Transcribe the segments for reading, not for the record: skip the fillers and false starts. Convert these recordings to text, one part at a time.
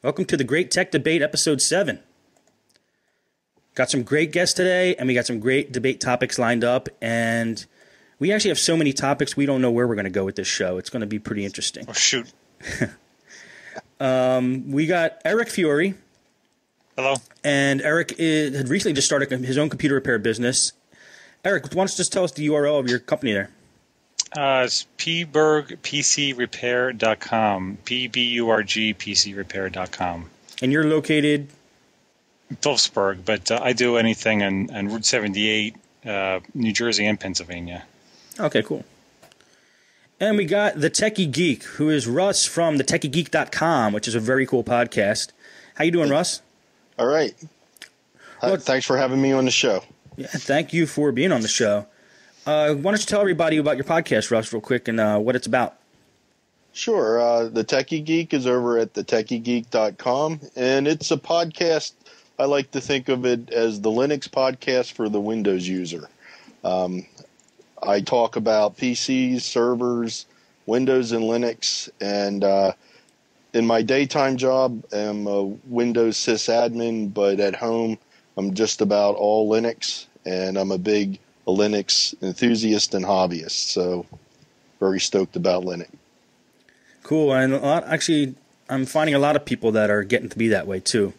Welcome to the Great Tech Debate, Episode 7. Got some great guests today, and we got some great debate topics lined up, and we actually have so many topics, we don't know where we're going to go with this show. It's going to be pretty interesting. Oh, shoot. We got Eric Fiore. Hello. And Eric had recently just started his own computer repair business. Eric, why don't you just tell us the URL of your company there? It's pburgpcrepair.com. pburgpcrepair.com. And you're located? Phillipsburg, but I do anything on Route 78, New Jersey and Pennsylvania. Okay, cool. And we got the Techie Geek, who is Russ from thetechiegeek.com, which is a very coal podcast. How you doing, Russ? All right. Thanks for having me on the show. Yeah, thank you for being on the show. Why don't you tell everybody about your podcast, Russ, real quick, and what it's about? Sure. The Techie Geek is over at thetechiegeek.com, and it's a podcast. I like to think of it as the Linux podcast for the Windows user. I talk about PCs, servers, Windows, and Linux, and in my daytime job, I'm a Windows sysadmin, but at home, I'm just about all Linux, and I'm a big Linux enthusiast and hobbyist, so very stoked about Linux. Cool, and actually, I'm finding a lot of people that are getting to be that way, too.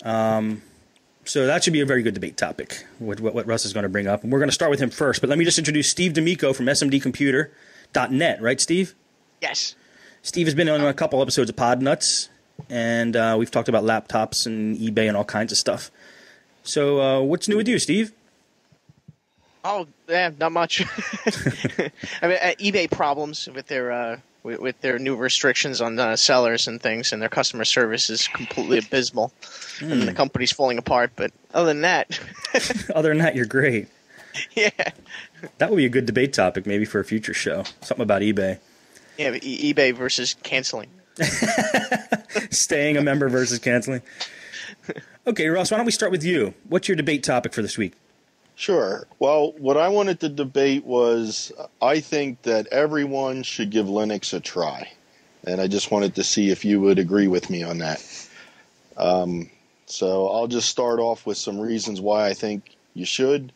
So that should be a very good debate topic, with what Russ is going to bring up. And we're going to start with him first, but let me just introduce Steve D'Amico from smdcomputer.net, right, Steve? Yes. Steve has been on a couple episodes of Podnutz, and we've talked about laptops and eBay and all kinds of stuff. So what's new with you, Steve? Oh, yeah, not much. I mean, eBay problems with their new restrictions on sellers and things, and their customer service is completely abysmal, and the company's falling apart. But other than that, you're great. Yeah, that would be a good debate topic, maybe for a future show. Something about eBay. Yeah, eBay versus canceling. Staying a member versus canceling. Okay, Ross, why don't we start with you? What's your debate topic for this week? Sure. Well, what I wanted to debate was I think that everyone should give Linux a try. And I just wanted to see if you would agree with me on that. So I'll just start off with some reasons why I think you should.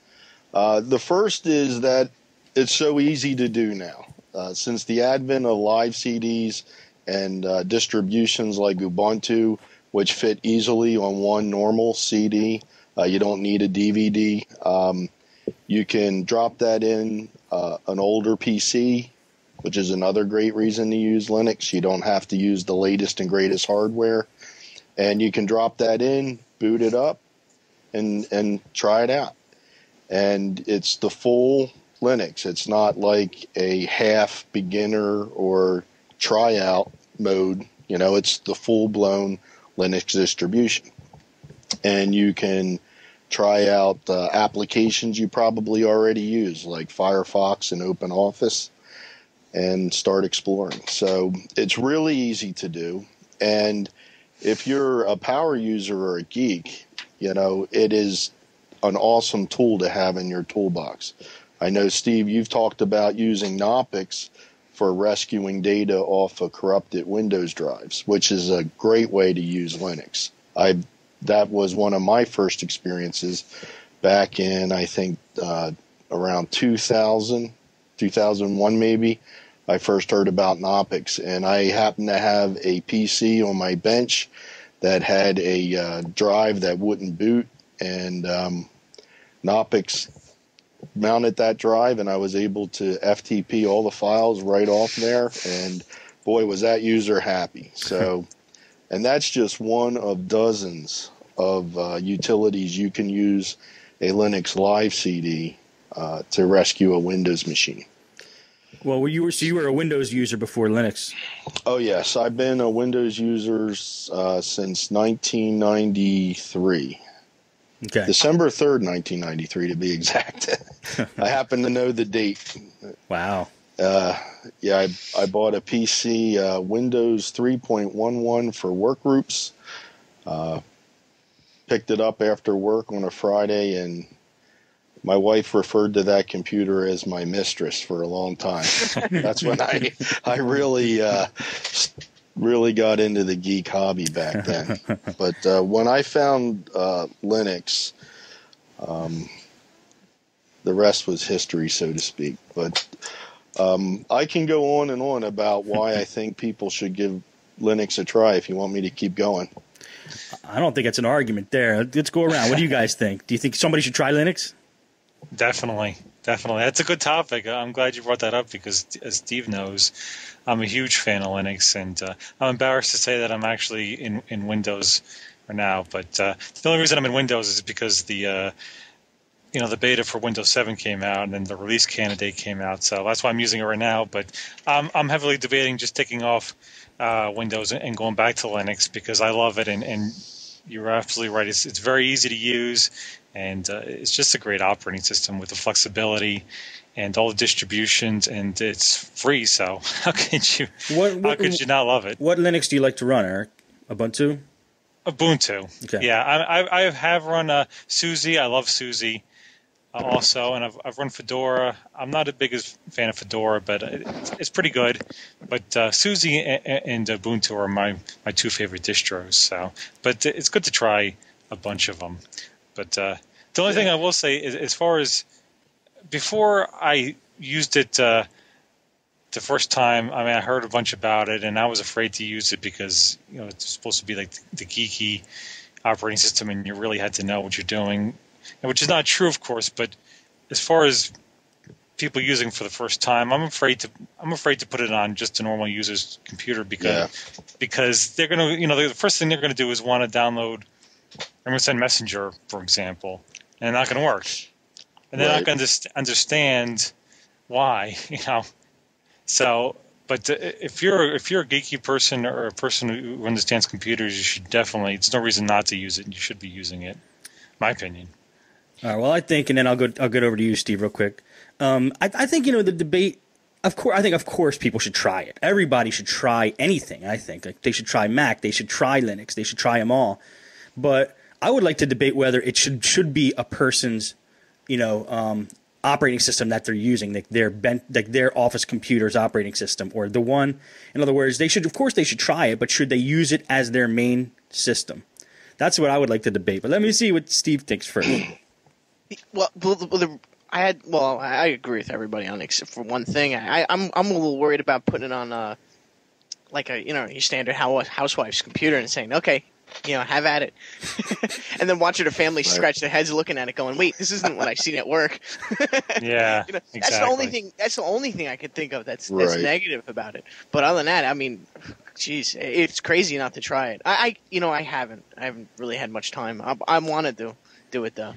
The first is that it's so easy to do now. Since the advent of live CDs and distributions like Ubuntu, which fit easily on one normal CD, you don't need a DVD. You can drop that in an older PC, which is another great reason to use Linux. You don't have to use the latest and greatest hardware. And you can drop that in, boot it up, and try it out. And it's the full Linux. It's not like a half beginner or tryout mode. You know, it's the full-blown Linux distribution. And you can try out applications you probably already use, like Firefox and OpenOffice, and start exploring. So it's really easy to do. And if you're a power user or a geek, you know, it is an awesome tool to have in your toolbox. I know, Steve, you've talked about using Knoppix for rescuing data off of corrupted Windows drives, which is a great way to use Linux. That was one of my first experiences back in, I think, around 2000, 2001 maybe. I first heard about Knoppix, and I happened to have a PC on my bench that had a drive that wouldn't boot, and Knoppix mounted that drive, and I was able to FTP all the files right off there, and boy, was that user happy. So, and that's just one of dozens of utilities you can use a Linux live CD to rescue a Windows machine. Well, you were a Windows user before Linux. Oh, yes. I've been a Windows user since 1993. Okay. December 3rd, 1993, to be exact. I happen to know the date. Wow. Yeah, I bought a PC, Windows 3.11 for work groups. Picked it up after work on a Friday, and my wife referred to that computer as my mistress for a long time. That's when I really really got into the geek hobby back then. But when I found Linux, the rest was history, so to speak. But I can go on and on about why I think people should give Linux a try if you want me to keep going. I don't think it's an argument there. Let's go around. What do you guys think? Do you think somebody should try Linux? Definitely. That's a good topic. I'm glad you brought that up because, as Steve knows, I'm a huge fan of Linux, and I'm embarrassed to say that I'm actually in Windows right now. But the only reason I'm in Windows is because the beta for Windows 7 came out, and then the release candidate came out. So that's why I'm using it right now. But I'm heavily debating just taking off Windows and going back to Linux because I love it, and you're absolutely right. It's very easy to use, and it's just a great operating system with the flexibility and all the distributions, and it's free. So how could you not love it? What Linux do you like to run, Eric? Ubuntu? Ubuntu. Okay. Yeah, I have run SUSE. I love SUSE also, and I've run Fedora. I'm not a biggest fan of Fedora, but it's pretty good. But SUSE and Ubuntu are my two favorite distros. So, but it's good to try a bunch of them. But the only thing I will say is, as far as before I used it the first time, I mean, I heard a bunch about it, and I was afraid to use it because it's supposed to be like the geeky operating system, and you really had to know what you're doing, which is not true, of course. But as far as people using for the first time, I'm afraid to put it on just a normal user's computer because they're gonna, the first thing they're gonna do is want to download. I'm gonna send Messenger, for example, and it's not gonna work, and they're not gonna understand why, So, but if you're a geeky person or a person who understands computers, you should definitely. There's no reason not to use it, and you should be using it. My opinion. All right. Well, I think, and then I'll get over to you, Steve, real quick. I think the debate. Of course, people should try it. Everybody should try anything. I think they should try Mac, they should try Linux, they should try them all. But I would like to debate whether it should be a person's, operating system that they're using, like their office computer's operating system, or the one. In other words, they should try it, but should they use it as their main system? That's what I would like to debate. But let me see what Steve thinks first. Well, I agree with everybody on it except for one thing. I'm a little worried about putting it on your standard housewife's computer and saying, okay, have at it. And then watching her family scratch their heads looking at it going, wait, this isn't what I've seen at work. Yeah, exactly. That's the only thing I could think of that's negative about it. But other than that, I mean, geez, it's crazy not to try it. I haven't really had much time. I want to do it though.